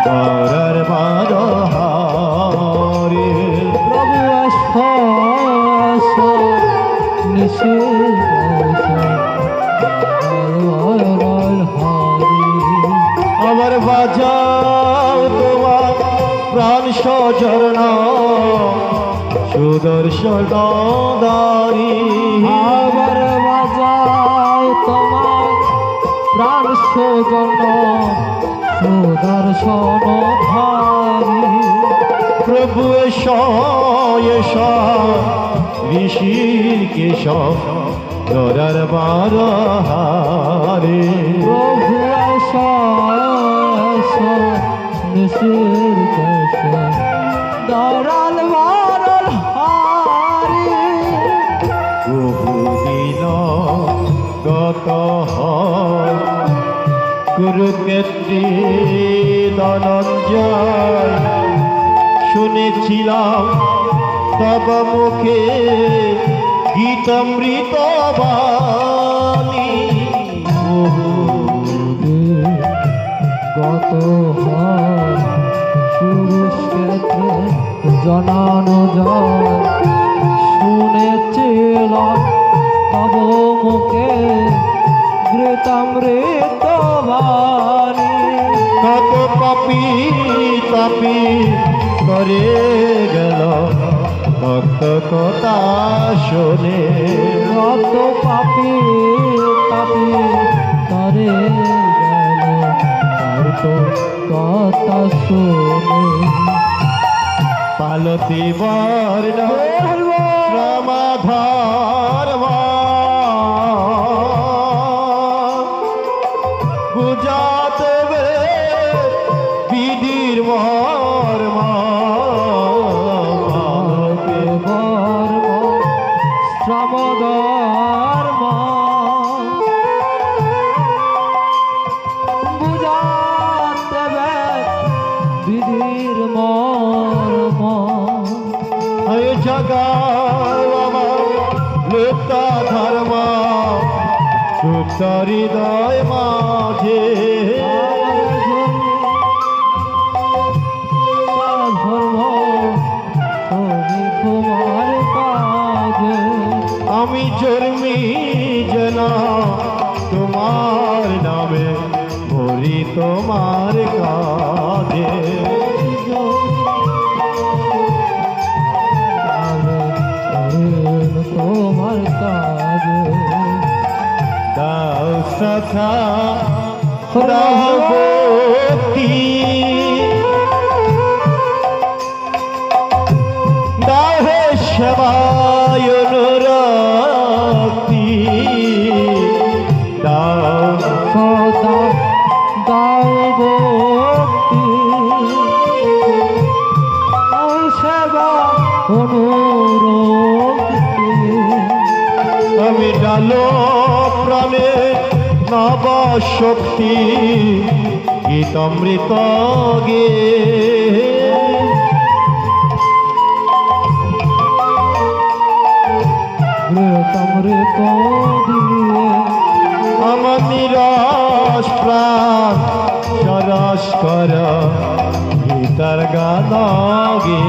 ধরার বার হারে। প্রভু আসো আসো নিশির আবার বাজাও তোমার প্রাণ সজরনা সুদর্শন দারি। আবার বাজাও তোমার প্রাণ সজন সুদর্শন ধারি। প্রভু এসো এসো ঋষির কেশব ধরার বার হারে। প্রভু আসো আসো নিশির কেশব ধরার বার হারি। বহুদিন গত হয় কুরুক্ষেত্রে ধনঞ্জয় শুনেছিলাম তব মুখে গীতামৃত বাণী। গত হয় কুরুক্ষেত্রে জনানো যায় শুনেছিলাম তব মুখে ঘৃতামৃত বাণী। কত পাপী তাপী করে গেল ভক্ত কথা শোনে। কত পাপি পাপি করে গেল তার তো কথা শুনে। পালতি বর্ণ শ্রমধর্ম বুঝাতে বিধির মর্ম। শ্রমধর্ম বুঝাতে বিধির মর্ম। হয়ে জগাও আমার লুপ্ত ধর্ম সুপ্ত হৃদয় মাঝে। তোমার কাজে আমি জন্মি যেন তোমার নামে ভরি তোমার কাজে। তোমার কাজে দাও সখা দাও ভক্তি দাও হে সেবায় অনুরক্তি। দাও সদা দাও ভক্তি সেবা অনুরক্তি। আমি ডালো প্রাণে নব শক্তি গীতামৃত গে। অমৃত দিয়ে আমার নিরস প্রাণ সরস কর গীতার গান গে।